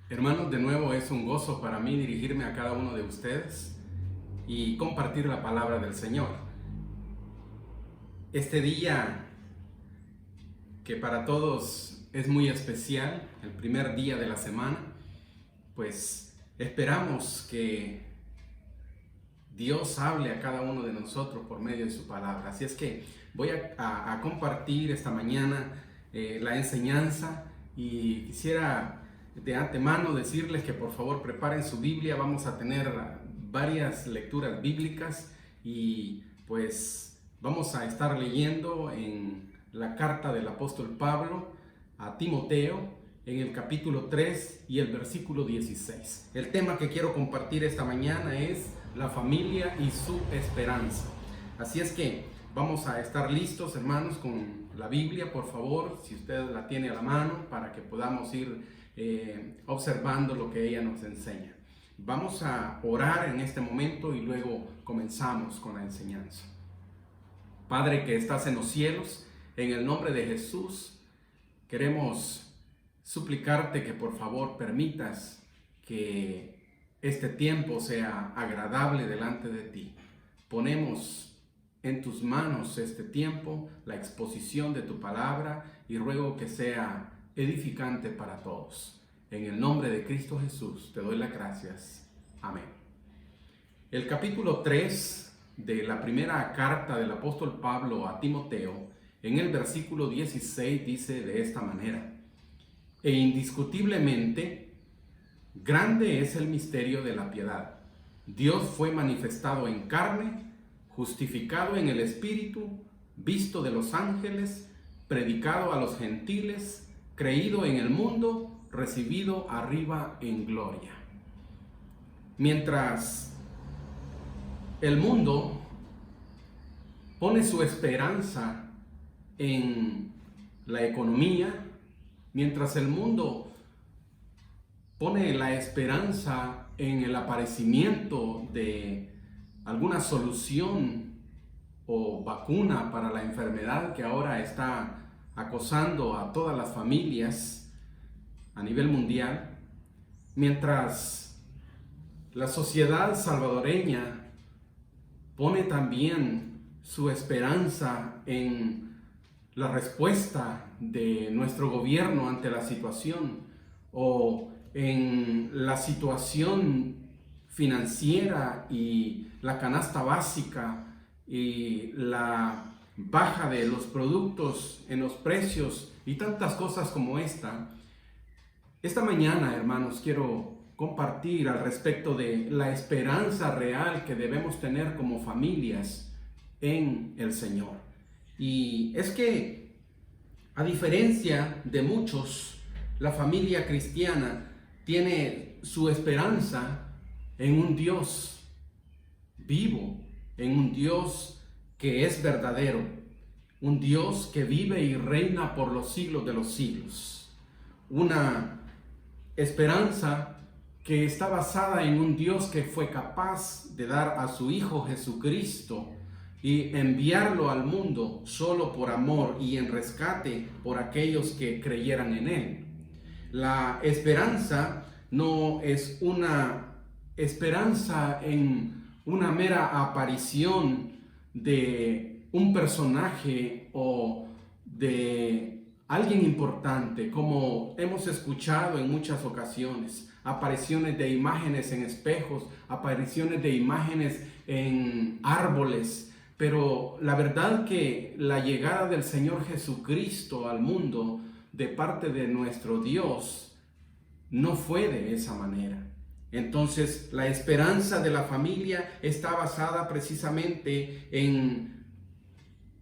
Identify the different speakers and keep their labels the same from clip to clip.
Speaker 1: Hermanos, de nuevo es un gozo para mí dirigirme a cada uno de ustedes y compartir la palabra del Señor. Este día que para todos es muy especial, el primer día de la semana, pues esperamos que Dios hable a cada uno de nosotros por medio de su palabra. Así es que voy a compartir esta mañana la enseñanza y quisiera de antemano decirles que por favor preparen su Biblia. Vamos a tener varias lecturas bíblicas y pues vamos a estar leyendo en la carta del apóstol Pablo a Timoteo en el capítulo 3 y el versículo 16. El tema que quiero compartir esta mañana es la familia y su esperanza. Así es que vamos a estar listos, hermanos, con la Biblia, por favor, si usted la tiene a la mano, para que podamos ir observando lo que ella nos enseña. Vamos a orar en este momento y luego comenzamos con la enseñanza. Padre que estás en los cielos, en el nombre de Jesús, queremos suplicarte que por favor permitas que este tiempo sea agradable delante de ti. Ponemos en tus manos este tiempo, la exposición de tu palabra, y ruego que sea edificante para todos. En el nombre de Cristo Jesús te doy las gracias. Amén. El capítulo 3 de la primera carta del apóstol Pablo a Timoteo, en el versículo 16 dice de esta manera: E indiscutiblemente grande es el misterio de la piedad. Dios fue manifestado en carne, justificado en el Espíritu, visto de los ángeles, predicado a los gentiles, creído en el mundo, recibido arriba en gloria. Mientras el mundo pone su esperanza en la economía, mientras el mundo pone la esperanza en el aparecimiento de alguna solución o vacuna para la enfermedad que ahora está acosando a todas las familias a nivel mundial, mientras la sociedad salvadoreña pone también su esperanza en la respuesta de nuestro gobierno ante la situación, o en la situación financiera y la canasta básica y la baja de los productos en los precios y tantas cosas como esta mañana, hermanos, quiero compartir al respecto de la esperanza real que debemos tener como familias en el Señor. Y es que, a diferencia de muchos, la familia cristiana tiene su esperanza en un Dios vivo, en un Dios que es verdadero, un Dios que vive y reina por los siglos de los siglos. Una esperanza que está basada en un Dios que fue capaz de dar a su Hijo Jesucristo y enviarlo al mundo solo por amor y en rescate por aquellos que creyeran en Él. La esperanza no es una esperanza en una mera aparición de un personaje o de alguien importante, como hemos escuchado en muchas ocasiones, apariciones de imágenes en espejos, apariciones de imágenes en árboles. Pero la verdad que la llegada del Señor Jesucristo al mundo de parte de nuestro Dios no fue de esa manera. Entonces, la esperanza de la familia está basada precisamente en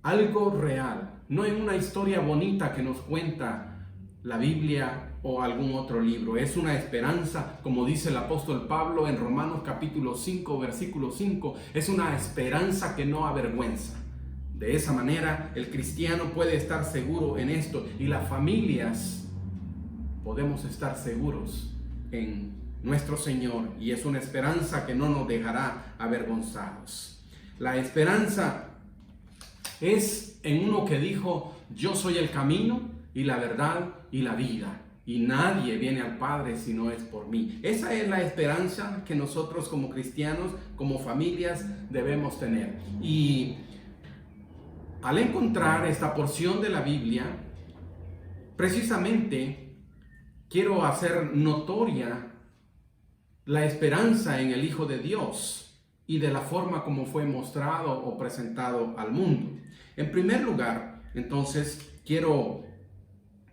Speaker 1: algo real, no en una historia bonita que nos cuenta la Biblia o algún otro libro. Es una esperanza, como dice el apóstol Pablo en Romanos capítulo 5, versículo 5, es una esperanza que no avergüenza. De esa manera, el cristiano puede estar seguro en esto, y las familias podemos estar seguros en nuestro Señor, y es una esperanza que no nos dejará avergonzados. La esperanza es en uno que dijo: yo soy el camino y la verdad y la vida. y nadie viene al Padre si no es por mí. Esa es la esperanza que nosotros como cristianos, como familias, debemos tener. Y al encontrar esta porción de la Biblia, precisamente quiero hacer notoria la esperanza en el Hijo de Dios y de la forma como fue mostrado o presentado al mundo. En primer lugar, entonces, quiero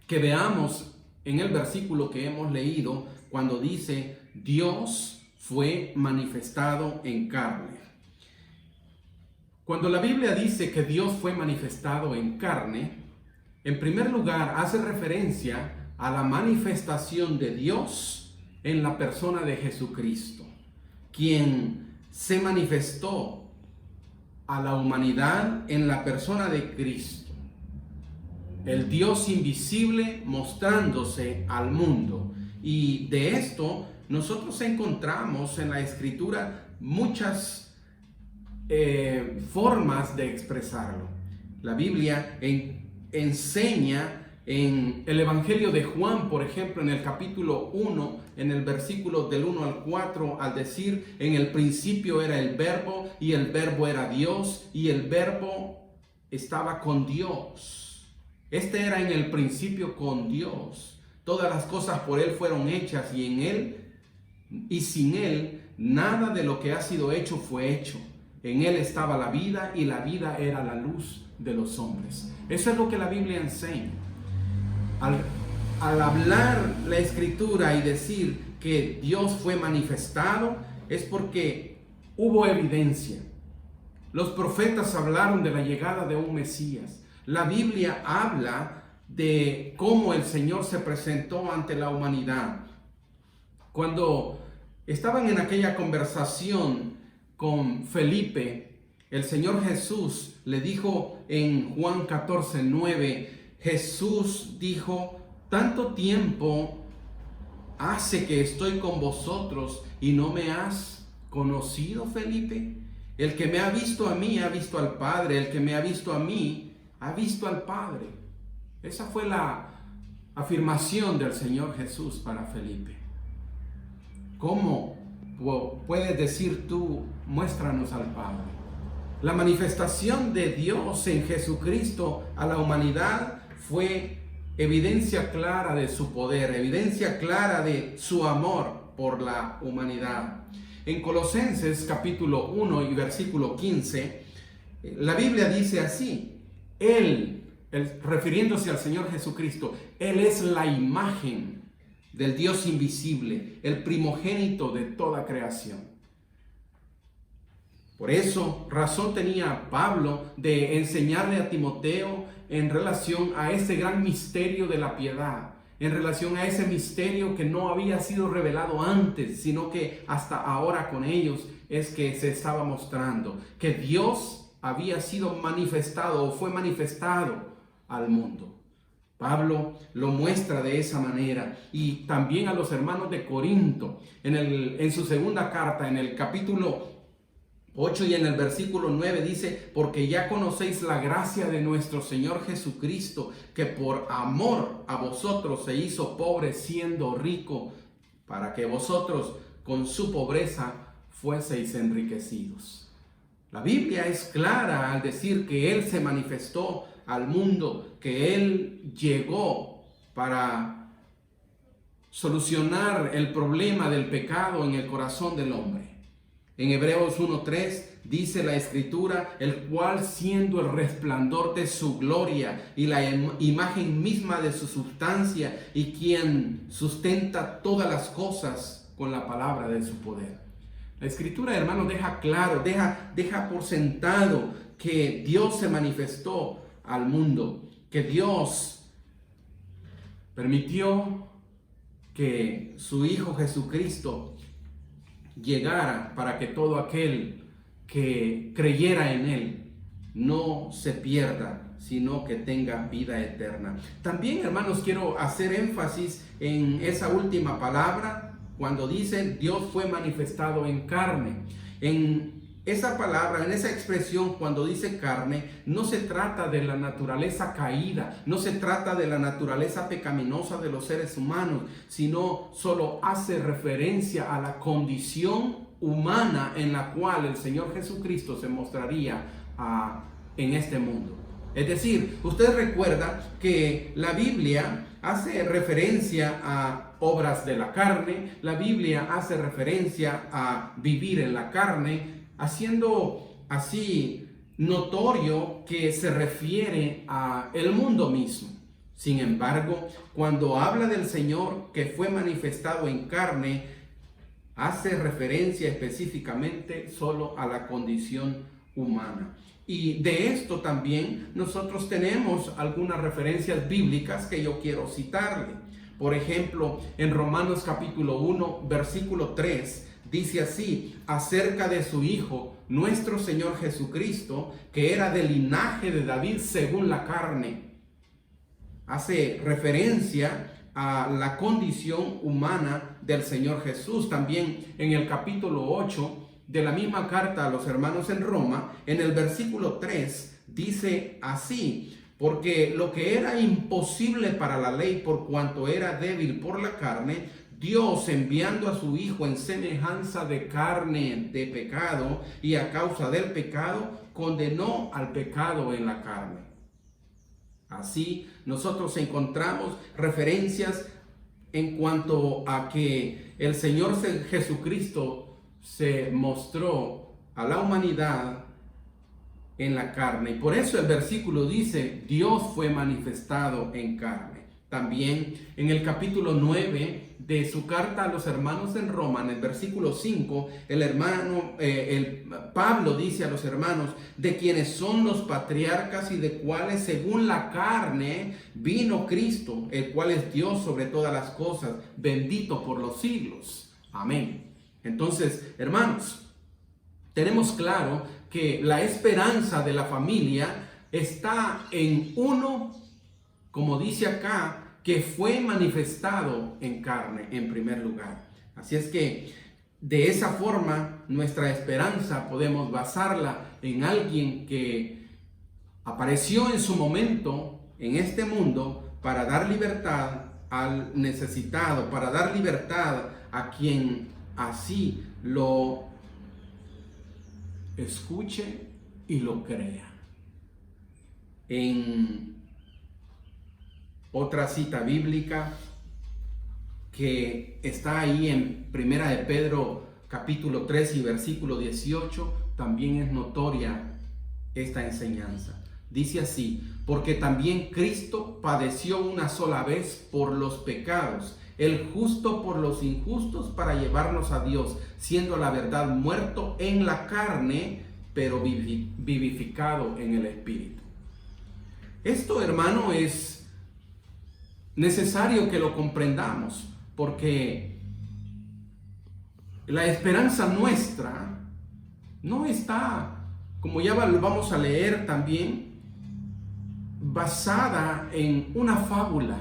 Speaker 1: que veamos en el versículo que hemos leído cuando dice: Dios fue manifestado en carne. Cuando la Biblia dice que Dios fue manifestado en carne, en primer lugar hace referencia a la manifestación de Dios en la persona de Jesucristo, quien se manifestó a la humanidad en la persona de Cristo, el Dios invisible mostrándose al mundo. Y de esto nosotros encontramos en la Escritura muchas formas de expresarlo. La Biblia enseña en el Evangelio de Juan, por ejemplo, en el capítulo 1, en el versículo del 1 al 4, al decir: en el principio era el Verbo, y el Verbo era Dios, y el Verbo estaba con Dios. Este era en el principio con Dios. Todas las cosas por Él fueron hechas, y en Él y sin Él nada de lo que ha sido hecho fue hecho. En Él estaba la vida, y la vida era la luz de los hombres. Eso es lo que la Biblia enseña. Al hablar la Escritura y decir que Dios fue manifestado, es porque hubo evidencia. Los profetas hablaron de la llegada de un Mesías. La Biblia habla de cómo el Señor se presentó ante la humanidad. Cuando estaban en aquella conversación con Felipe, el Señor Jesús le dijo en Juan 14:9, Jesús dijo: tanto tiempo hace que estoy con vosotros y no me has conocido, Felipe. El que me ha visto a mí ha visto al Padre, el que me ha visto a mí ha visto al Padre. Esa fue la afirmación del Señor Jesús para Felipe. ¿Cómo puedes decir tú: muéstranos al Padre? La manifestación de Dios en Jesucristo a la humanidad fue evidencia clara de su poder, evidencia clara de su amor por la humanidad. En Colosenses capítulo 1 y versículo 15, la Biblia dice así: Él, refiriéndose al Señor Jesucristo, Él es la imagen del Dios invisible, el primogénito de toda creación. Por eso, razón tenía Pablo de enseñarle a Timoteo en relación a ese gran misterio de la piedad, en relación a ese misterio que no había sido revelado antes, sino que hasta ahora con ellos es que se estaba mostrando, que Dios había sido manifestado o fue manifestado al mundo. Pablo lo muestra de esa manera, y también a los hermanos de Corinto, en su segunda carta, en el capítulo 8 y en el versículo 9 dice: porque ya conocéis la gracia de nuestro Señor Jesucristo, que por amor a vosotros se hizo pobre siendo rico, para que vosotros con su pobreza fueseis enriquecidos. La Biblia es clara al decir que Él se manifestó al mundo, que Él llegó para solucionar el problema del pecado en el corazón del hombre. En Hebreos 1:3 dice la Escritura: el cual, siendo el resplandor de su gloria y la imagen misma de su sustancia, y quien sustenta todas las cosas con la palabra de su poder. La Escritura, hermanos, deja claro, deja por sentado que Dios se manifestó al mundo, que Dios permitió que su Hijo Jesucristo llegara para que todo aquel que creyera en Él no se pierda, sino que tenga vida eterna. También, hermanos, quiero hacer énfasis en esa última palabra cuando dice Dios fue manifestado en carne. En esa palabra, en esa expresión, cuando dice carne, no se trata de la naturaleza caída, no se trata de la naturaleza pecaminosa de los seres humanos, sino solo hace referencia a la condición humana en la cual el Señor Jesucristo se mostraría en este mundo. Es decir, usted recuerda que la Biblia hace referencia a obras de la carne, la Biblia hace referencia a vivir en la carne, haciendo así notorio que se refiere a el mundo mismo. Sin embargo, cuando habla del Señor que fue manifestado en carne, hace referencia específicamente solo a la condición humana. Y de esto también nosotros tenemos algunas referencias bíblicas que yo quiero citarle. Por ejemplo, en Romanos capítulo 1, versículo 3, dice así, acerca de su Hijo, nuestro Señor Jesucristo, que era del linaje de David según la carne. Hace referencia a la condición humana del Señor Jesús. También en el capítulo 8 de la misma carta a los hermanos en Roma, en el versículo 3, dice así, porque lo que era imposible para la ley por cuanto era débil por la carne, Dios, enviando a su Hijo en semejanza de carne de pecado, y a causa del pecado, condenó al pecado en la carne. Así, nosotros encontramos referencias en cuanto a que el Señor Jesucristo se mostró a la humanidad en la carne. Y por eso el versículo dice, Dios fue manifestado en carne. También en el capítulo 9 de su carta a los hermanos en Roma, en el versículo 5, Pablo dice a los hermanos, de quienes son los patriarcas y de cuales según la carne vino Cristo, el cual es Dios sobre todas las cosas, bendito por los siglos. Amén. Entonces, hermanos, tenemos claro que la esperanza de la familia está en uno, como dice acá, que fue manifestado en carne en primer lugar. Así es que de esa forma nuestra esperanza podemos basarla en alguien que apareció en su momento en este mundo para dar libertad al necesitado, para dar libertad a quien así lo escuche y lo crea. En otra cita bíblica que está ahí en Primera de Pedro capítulo 3 y versículo 18, también es notoria esta enseñanza. Dice así, porque también Cristo padeció una sola vez por los pecados, el justo por los injustos, para llevarnos a Dios, siendo a la verdad muerto en la carne, pero vivificado en el Espíritu. Esto, hermano, es necesario que lo comprendamos, porque la esperanza nuestra no está, como ya lo vamos a leer también, basada en una fábula,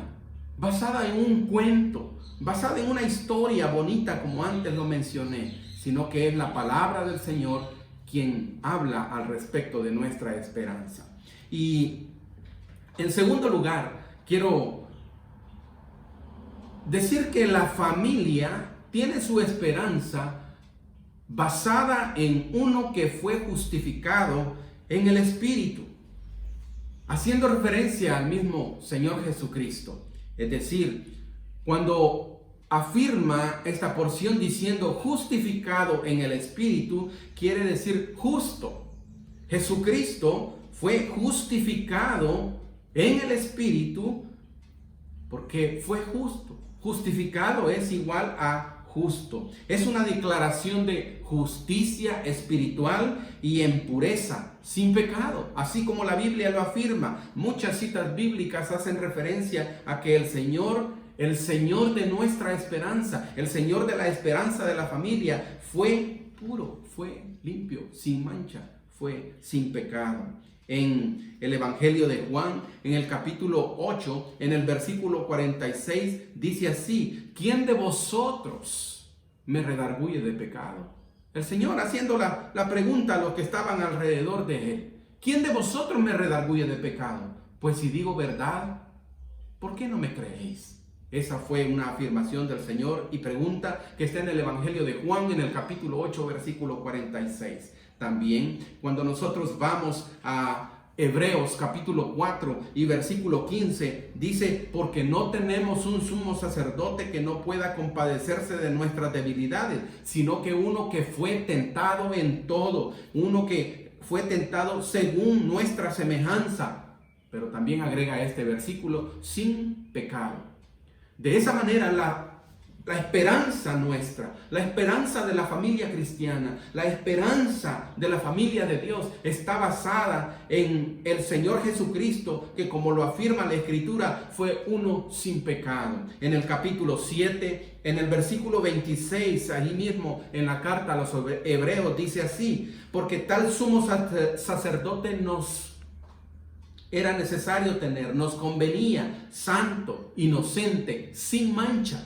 Speaker 1: basada en un cuento, basada en una historia bonita como antes lo mencioné, sino que es la palabra del Señor quien habla al respecto de nuestra esperanza. Y en segundo lugar, quiero decir que la familia tiene su esperanza basada en uno que fue justificado en el Espíritu, haciendo referencia al mismo Señor Jesucristo. Es decir, cuando afirma esta porción diciendo justificado en el Espíritu, quiere decir justo. Jesucristo fue justificado en el Espíritu porque fue justo. Justificado es igual a justo. Es una declaración de justicia espiritual y en pureza, sin pecado, así como la Biblia lo afirma. Muchas citas bíblicas hacen referencia a que el Señor de nuestra esperanza, el Señor de la esperanza de la familia, fue puro, fue limpio, sin mancha, fue sin pecado. En el Evangelio de Juan, en el capítulo 8, en el versículo 46, dice así: ¿quién de vosotros me redarguye de pecado? El Señor haciendo la pregunta a los que estaban alrededor de él. ¿Quién de vosotros me redarguye de pecado? Pues si digo verdad, ¿por qué no me creéis? Esa fue una afirmación del Señor y pregunta que está en el Evangelio de Juan en el capítulo 8, versículo 46. También cuando nosotros vamos a Hebreos capítulo 4 y versículo 15, dice, porque no tenemos un sumo sacerdote que no pueda compadecerse de nuestras debilidades, sino que uno que fue tentado en todo, uno que fue tentado según nuestra semejanza, pero también agrega este versículo, sin pecado. De esa manera la esperanza nuestra, la esperanza de la familia cristiana, la esperanza de la familia de Dios está basada en el Señor Jesucristo, que como lo afirma la Escritura, fue uno sin pecado. En el capítulo 7, en el versículo 26, allí mismo en la carta a los Hebreos, dice así, porque tal sumo sacerdote nos era necesario tener, nos convenía, santo, inocente, sin mancha.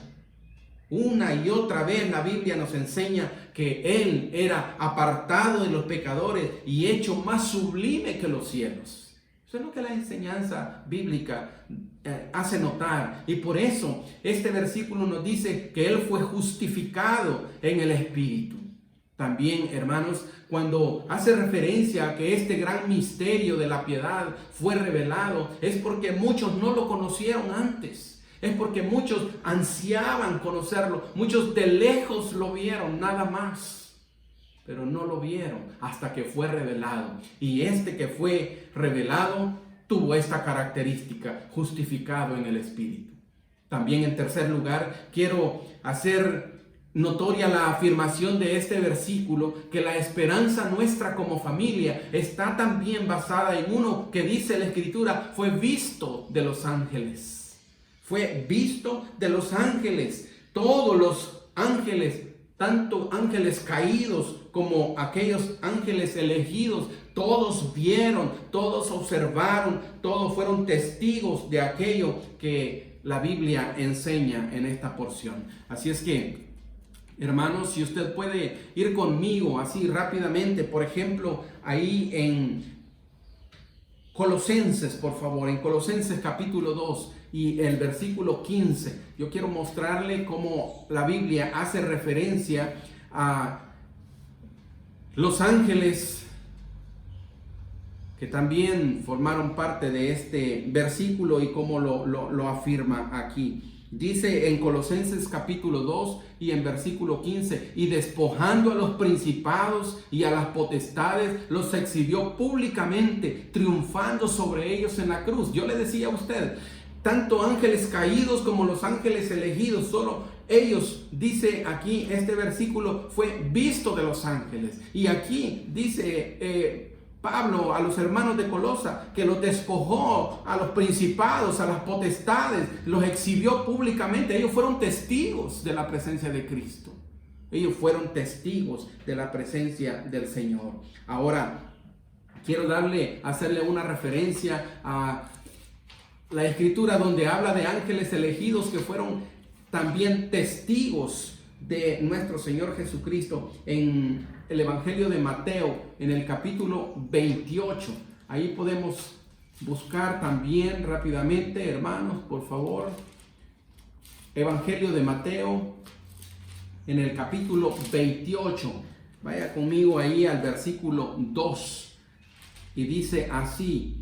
Speaker 1: Una y otra vez la Biblia nos enseña que Él era apartado de los pecadores y hecho más sublime que los cielos. Eso es lo que la enseñanza bíblica hace notar. Y por eso este versículo nos dice que Él fue justificado en el Espíritu. También, hermanos, cuando hace referencia a que este gran misterio de la piedad fue revelado, es porque muchos no lo conocieron antes. Es porque muchos ansiaban conocerlo, muchos de lejos lo vieron, nada más. Pero no lo vieron hasta que fue revelado. Y este que fue revelado tuvo esta característica, justificado en el Espíritu. También en tercer lugar, quiero hacer notoria la afirmación de este versículo, que la esperanza nuestra como familia está también basada en uno que dice la Escritura, fue visto de los ángeles. Fue visto de los ángeles. Todos los ángeles, tanto ángeles caídos como aquellos ángeles elegidos, todos vieron, todos observaron, todos fueron testigos de aquello que la Biblia enseña en esta porción. Así es que, hermanos, si usted puede ir conmigo así rápidamente, por ejemplo, ahí en Colosenses, por favor, en Colosenses capítulo 2 y el versículo 15, yo quiero mostrarle cómo la Biblia hace referencia a los ángeles que también formaron parte de este versículo y cómo lo afirma aquí. Dice en Colosenses capítulo 2 y en versículo 15, y despojando a los principados y a las potestades, los exhibió públicamente, triunfando sobre ellos en la cruz. Yo le decía a usted, tanto ángeles caídos como los ángeles elegidos, solo ellos, dice aquí este versículo, fue visto de los ángeles. Y aquí dice Pablo a los hermanos de Colosa que los despojó a los principados, a las potestades, los exhibió públicamente. Ellos fueron testigos de la presencia de Cristo. Ellos fueron testigos de la presencia del Señor. Ahora, quiero hacerle una referencia a la Escritura donde habla de ángeles elegidos que fueron también testigos de nuestro Señor Jesucristo en el Evangelio de Mateo, en el capítulo 28. Ahí podemos buscar también rápidamente, hermanos, por favor. Evangelio de Mateo, en el capítulo 28. Vaya conmigo ahí al versículo 2. Y dice así: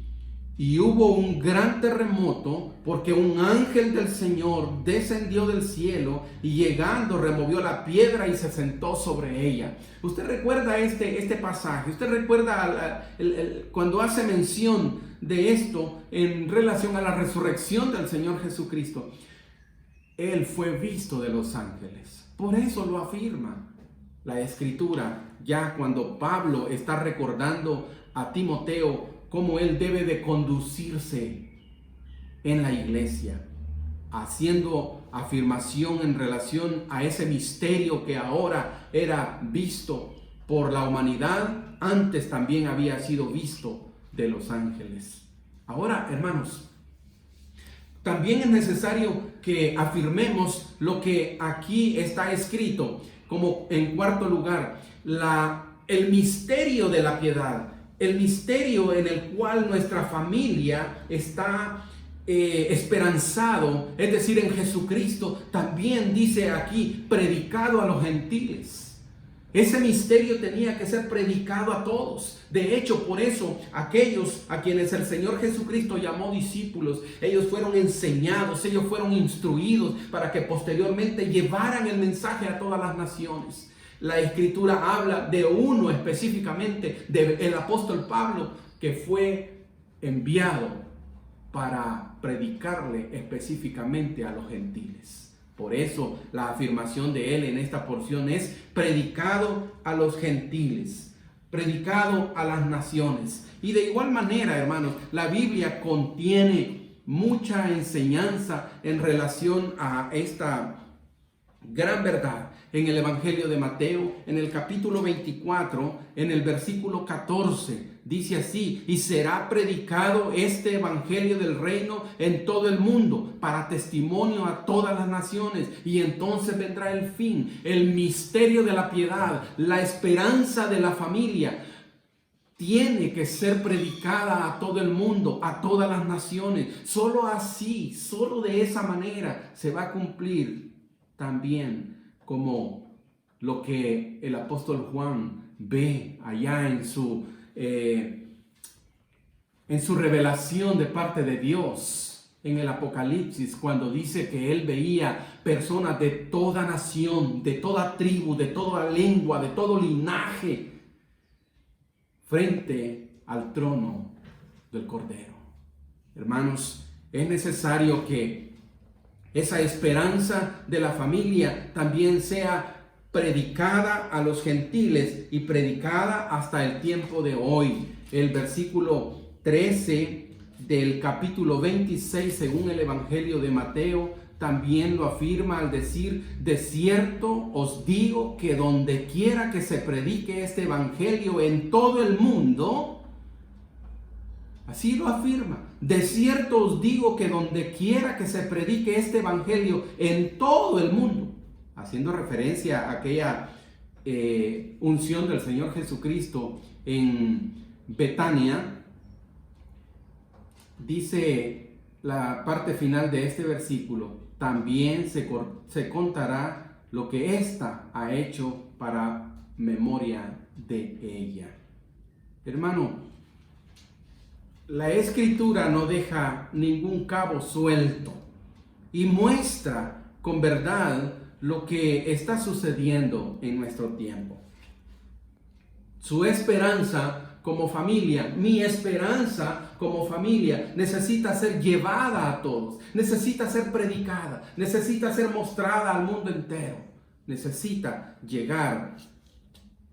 Speaker 1: y hubo un gran terremoto, porque un ángel del Señor descendió del cielo y llegando removió la piedra y se sentó sobre ella. Usted recuerda este pasaje, usted recuerda cuando hace mención de esto en relación a la resurrección del Señor Jesucristo. Él fue visto de los ángeles. Por eso lo afirma la Escritura, ya cuando Pablo está recordando a Timoteo cómo él debe de conducirse en la iglesia, haciendo afirmación en relación a ese misterio que ahora era visto por la humanidad, antes también había sido visto de los ángeles. Ahora, hermanos, también es necesario que afirmemos lo que aquí está escrito, como en cuarto lugar, el misterio de la piedad, el misterio en el cual nuestra familia está esperanzado, es decir, en Jesucristo. También dice aquí, predicado a los gentiles. Ese misterio tenía que ser predicado a todos. De hecho, por eso aquellos a quienes el Señor Jesucristo llamó discípulos, ellos fueron enseñados, ellos fueron instruidos para que posteriormente llevaran el mensaje a todas las naciones. La Escritura habla de uno específicamente, del apóstol Pablo, que fue enviado para predicarle específicamente a los gentiles. Por eso la afirmación de él en esta porción es predicado a los gentiles, predicado a las naciones. Y de igual manera, hermanos, la Biblia contiene mucha enseñanza en relación a esta gran verdad. En el Evangelio de Mateo, en el capítulo 24, en el versículo 14, dice así: y será predicado este Evangelio del reino en todo el mundo para testimonio a todas las naciones, y entonces vendrá el fin, el misterio de la piedad, la esperanza de la familia. Tiene que ser predicada a todo el mundo, a todas las naciones. Solo así, solo de esa manera se va a cumplir también como lo que el apóstol Juan ve allá en su revelación de parte de Dios en el Apocalipsis, cuando dice que él veía personas de toda nación, de toda tribu, de toda lengua, de todo linaje, frente al trono del Cordero. Hermanos, es necesario que esa esperanza de la familia también sea predicada a los gentiles y predicada hasta el tiempo de hoy. El versículo 13 del capítulo 26, según el Evangelio de Mateo, también lo afirma al decir: de cierto os digo que donde quiera que se predique este Evangelio en todo el mundo, así lo afirma, de cierto os digo que donde quiera que se predique este Evangelio en todo el mundo, haciendo referencia a aquella unción del Señor Jesucristo en Betania. Dice la parte final de este versículo: también se contará lo que ésta ha hecho para memoria de ella. Hermano, la Escritura no deja ningún cabo suelto y muestra con verdad lo que está sucediendo en nuestro tiempo. Su esperanza como familia, mi esperanza como familia, necesita ser llevada a todos, necesita ser predicada, necesita ser mostrada al mundo entero, necesita llegar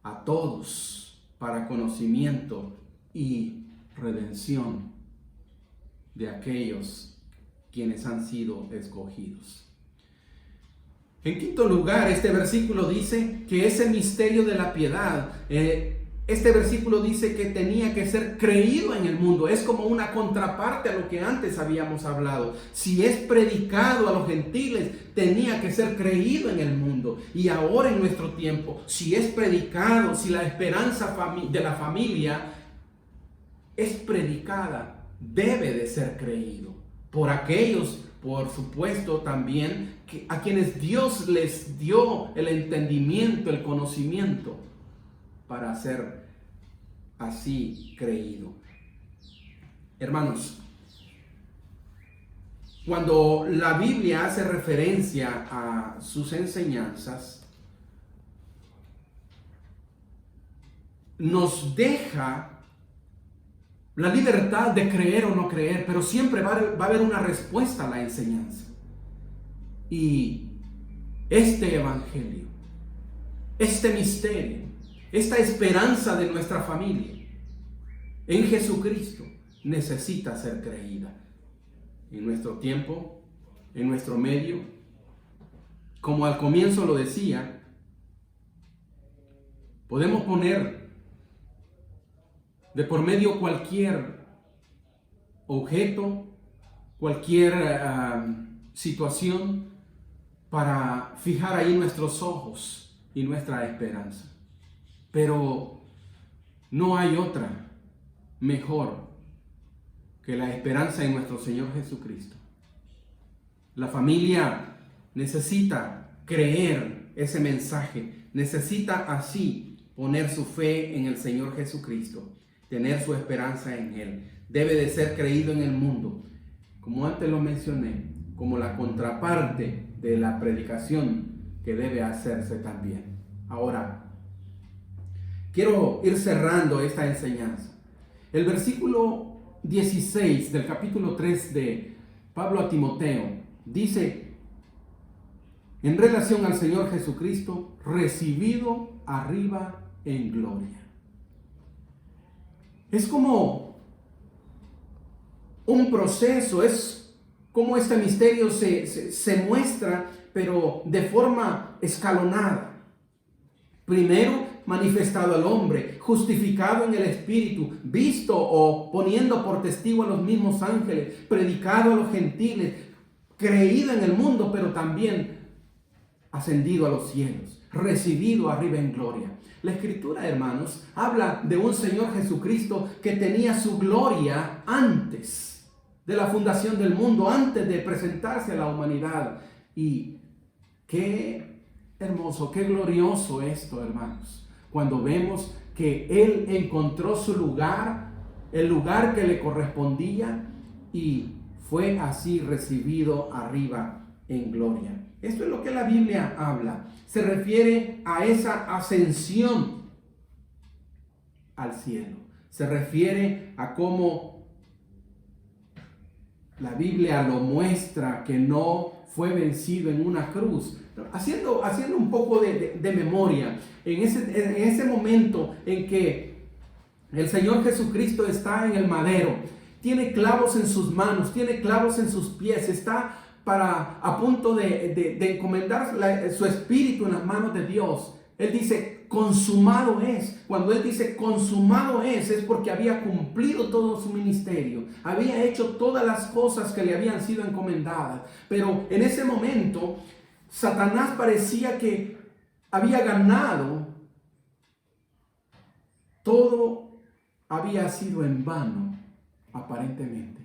Speaker 1: a todos para conocimiento y redención de aquellos quienes han sido escogidos. En quinto lugar, este versículo dice que ese misterio de la piedad, este versículo dice que tenía que ser creído en el mundo. Es como una contraparte a lo que antes habíamos hablado. Si es predicado a los gentiles, tenía que ser creído en el mundo. Y ahora en nuestro tiempo, si es predicado, si la esperanza de la familia es predicada, debe de ser creído por aquellos, por supuesto, también a quienes Dios les dio el entendimiento, el conocimiento para ser así creído. Hermanos, cuando la Biblia hace referencia a sus enseñanzas, nos deja la libertad de creer o no creer, pero siempre va a haber una respuesta a la enseñanza. Y este evangelio, este misterio, esta esperanza de nuestra familia en Jesucristo necesita ser creída en nuestro tiempo, en nuestro medio. Como al comienzo lo decía, podemos poner de por medio cualquier objeto, cualquier situación para fijar ahí nuestros ojos y nuestra esperanza. Pero no hay otra mejor que la esperanza en nuestro Señor Jesucristo. La familia necesita creer ese mensaje, necesita así poner su fe en el Señor Jesucristo, tener su esperanza en Él. Debe de ser creído en el mundo, como antes lo mencioné, como la contraparte de la predicación que debe hacerse también. Ahora, quiero ir cerrando esta enseñanza. El versículo 16 del capítulo 3 de Pablo a Timoteo dice, en relación al Señor Jesucristo, recibido arriba en gloria. Es como un proceso, es como este misterio se muestra, pero de forma escalonada. Primero, manifestado al hombre, justificado en el Espíritu, visto o poniendo por testigo a los mismos ángeles, predicado a los gentiles, creído en el mundo, pero también ascendido a los cielos, recibido arriba en gloria. La Escritura, hermanos, habla de un Señor Jesucristo que tenía su gloria antes de la fundación del mundo, antes de presentarse a la humanidad. Y qué hermoso, qué glorioso esto, hermanos, cuando vemos que Él encontró su lugar, el lugar que le correspondía, y fue así recibido arriba en gloria. Esto es lo que la Biblia habla. Se refiere a esa ascensión al cielo. Se refiere a cómo la Biblia lo muestra, que no fue vencido en una cruz. Haciendo un poco de memoria, en ese momento en que el Señor Jesucristo está en el madero, tiene clavos en sus manos, tiene clavos en sus pies, está a punto de encomendar su espíritu en las manos de Dios. Él dice, consumado es. Cuando Él dice consumado es porque había cumplido todo su ministerio, había hecho todas las cosas que le habían sido encomendadas. Pero en ese momento, Satanás parecía que había ganado. Todo había sido en vano, aparentemente.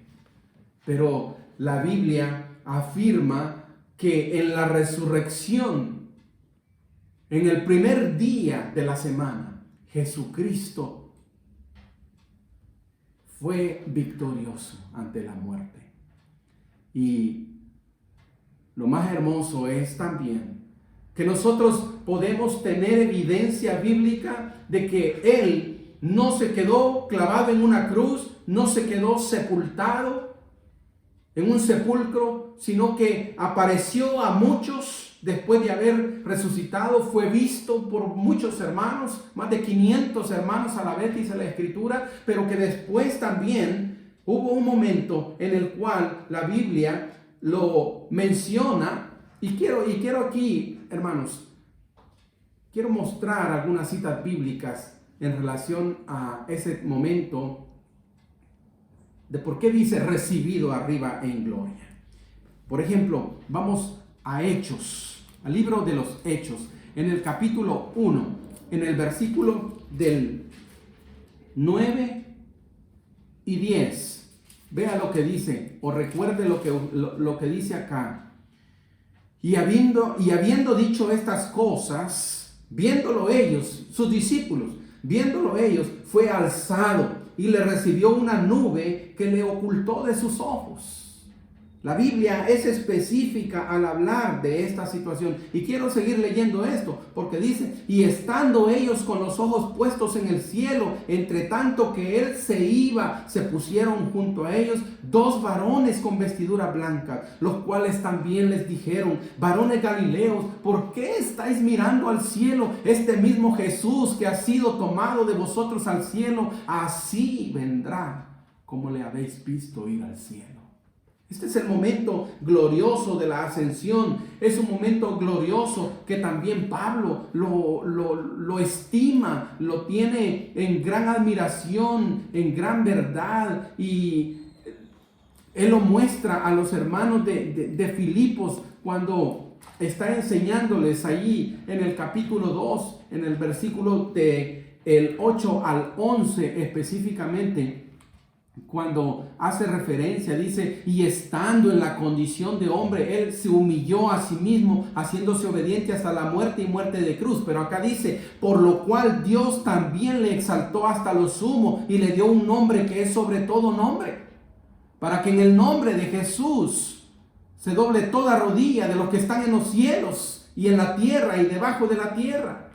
Speaker 1: Pero la Biblia afirma que en la resurrección, en el primer día de la semana, Jesucristo fue victorioso ante la muerte. Y lo más hermoso es también que nosotros podemos tener evidencia bíblica de que Él no se quedó clavado en una cruz, no se quedó sepultado en un sepulcro, sino que apareció a muchos después de haber resucitado. Fue visto por muchos hermanos, más de 500 hermanos a la vez, dice la Escritura, pero que después también hubo un momento en el cual la Biblia lo menciona. Y quiero aquí, hermanos, quiero mostrar algunas citas bíblicas en relación a ese momento de por qué dice recibido arriba en gloria. Por ejemplo, vamos a Hechos, al libro de los Hechos, en el capítulo 1, en el versículo del 9 y 10. Vea lo que dice, o recuerde lo que dice acá. Y habiendo dicho estas cosas, viéndolo ellos, sus discípulos, viéndolo ellos, fue alzado y le recibió una nube que le ocultó de sus ojos. La Biblia es específica al hablar de esta situación. Y quiero seguir leyendo esto, porque dice, y estando ellos con los ojos puestos en el cielo, entre tanto que él se iba, se pusieron junto a ellos 2 varones con vestidura blanca, los cuales también les dijeron, varones galileos, ¿por qué estáis mirando al cielo? Este mismo Jesús que ha sido tomado de vosotros al cielo, así vendrá como le habéis visto ir al cielo. Este es el momento glorioso de la ascensión. Es un momento glorioso que también Pablo lo estima, lo tiene en gran admiración, en gran verdad. Y Él lo muestra a los hermanos de Filipos cuando está enseñándoles allí en el capítulo 2, en el versículo del 8 al 11 específicamente. Cuando hace referencia, dice, y estando en la condición de hombre, Él se humilló a sí mismo, haciéndose obediente hasta la muerte y muerte de cruz. Pero acá dice, por lo cual Dios también le exaltó hasta lo sumo y le dio un nombre que es sobre todo nombre, para que en el nombre de Jesús se doble toda rodilla de los que están en los cielos y en la tierra y debajo de la tierra.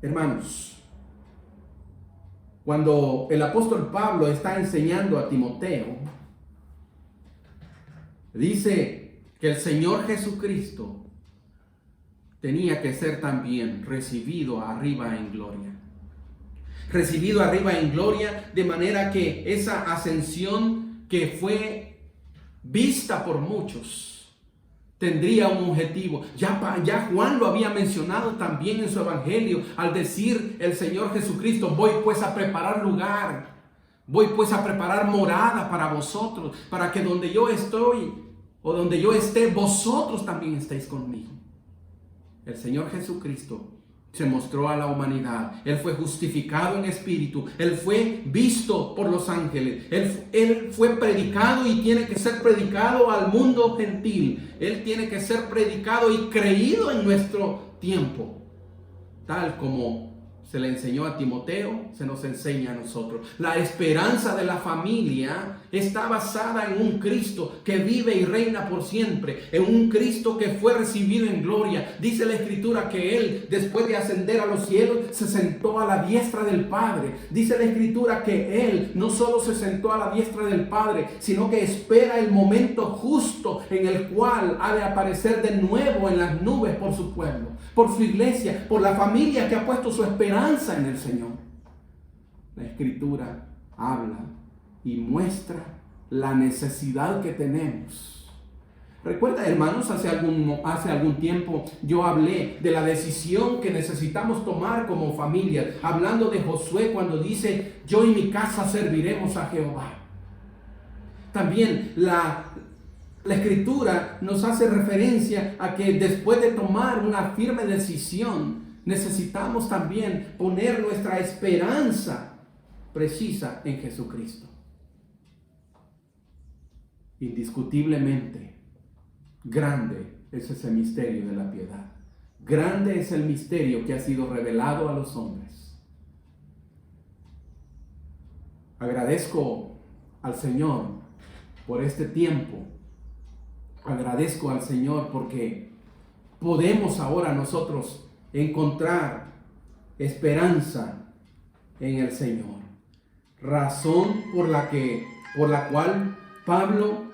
Speaker 1: Hermanos, cuando el apóstol Pablo está enseñando a Timoteo, dice que el Señor Jesucristo tenía que ser también recibido arriba en gloria. Recibido arriba en gloria, de manera que esa ascensión que fue vista por muchos tendría un objetivo. Ya Juan lo había mencionado también en su evangelio al decir el Señor Jesucristo, voy pues a preparar lugar, voy pues a preparar morada para vosotros, para que donde yo estoy o donde yo esté, vosotros también estéis conmigo. El Señor Jesucristo se mostró a la humanidad. Él fue justificado en espíritu. Él fue visto por los ángeles. Él fue predicado y tiene que ser predicado al mundo gentil. Él tiene que ser predicado y creído en nuestro tiempo. Tal como se le enseñó a Timoteo, se nos enseña a nosotros. La esperanza de la familia está basada en un Cristo que vive y reina por siempre, en un Cristo que fue recibido en gloria. Dice la Escritura que Él, después de ascender a los cielos, se sentó a la diestra del Padre. Dice la Escritura que Él no solo se sentó a la diestra del Padre, sino que espera el momento justo en el cual ha de aparecer de nuevo en las nubes por su pueblo, por su iglesia, por la familia que ha puesto su esperanza en el Señor. La Escritura habla y muestra la necesidad que tenemos. Recuerda, hermanos, hace algún tiempo yo hablé de la decisión que necesitamos tomar como familia, hablando de Josué cuando dice, yo y mi casa serviremos a Jehová. También la Escritura nos hace referencia a que después de tomar una firme decisión, necesitamos también poner nuestra esperanza precisa en Jesucristo. Indiscutiblemente, grande es ese misterio de la piedad. Grande es el misterio que ha sido revelado a los hombres. Agradezco al Señor por este tiempo. Agradezco al Señor porque podemos ahora nosotros encontrar esperanza en el Señor. Razón por la cual Pablo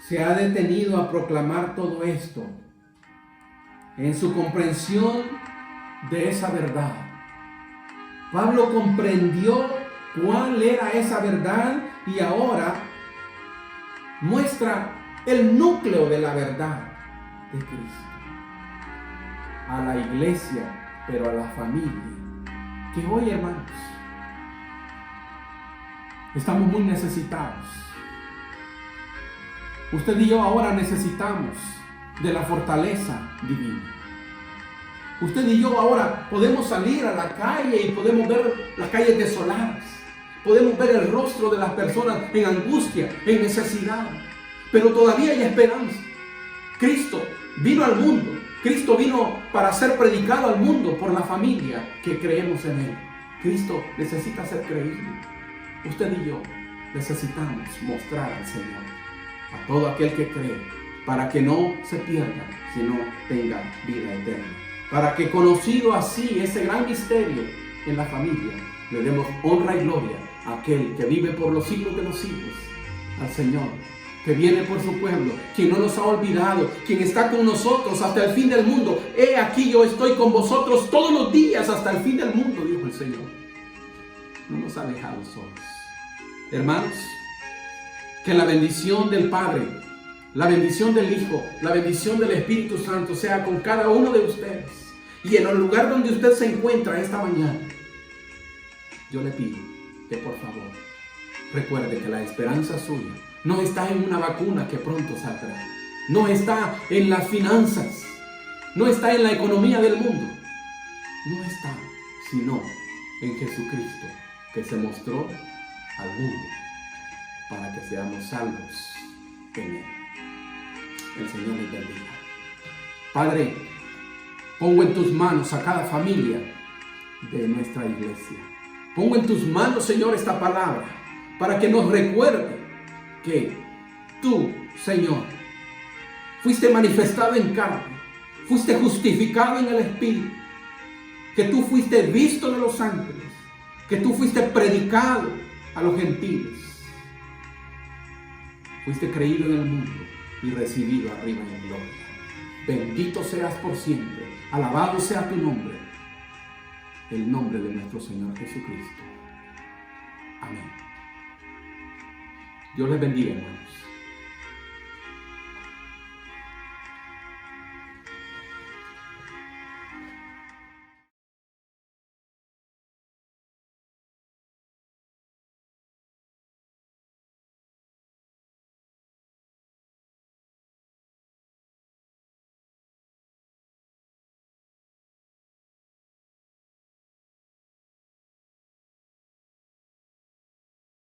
Speaker 1: se ha detenido a proclamar todo esto en su comprensión de esa verdad. Pablo comprendió cuál era esa verdad y ahora muestra el núcleo de la verdad de Cristo a la iglesia, pero a la familia, que hoy, hermanos, estamos muy necesitados. Usted y yo ahora necesitamos de la fortaleza divina. Usted y yo ahora podemos salir a la calle y podemos ver las calles desoladas. Podemos ver el rostro de las personas en angustia, en necesidad. Pero todavía hay esperanza. Cristo vino al mundo. Cristo vino para ser predicado al mundo por la familia que creemos en Él. Cristo necesita ser creído. Usted y yo necesitamos mostrar al Señor a todo aquel que cree, para que no se pierda, sino tenga vida eterna. Para que, conocido así ese gran misterio en la familia, le demos honra y gloria a aquel que vive por los siglos de los siglos, al Señor, que viene por su pueblo, quien no nos ha olvidado, quien está con nosotros hasta el fin del mundo. He aquí yo estoy con vosotros todos los días hasta el fin del mundo, dijo el Señor. No nos ha dejado solos. Hermanos, que la bendición del Padre, la bendición del Hijo, la bendición del Espíritu Santo sea con cada uno de ustedes. Y en el lugar donde usted se encuentra esta mañana, yo le pido que por favor recuerde que la esperanza suya no está en una vacuna que pronto saldrá. No está en las finanzas. No está en la economía del mundo. No está, sino en Jesucristo, que se mostró al mundo para que seamos salvos en Él. El Señor les bendiga. Padre, pongo en tus manos a cada familia de nuestra iglesia. Pongo en tus manos, Señor, esta palabra para que nos recuerde que tú, Señor, fuiste manifestado en carne, fuiste justificado en el Espíritu, que tú fuiste visto de los ángeles, que tú fuiste predicado a los gentiles, fuiste creído en el mundo y recibido arriba en gloria. Bendito seas por siempre, alabado sea tu nombre, el nombre de nuestro Señor Jesucristo. Amén. Dios les bendiga, hermanos.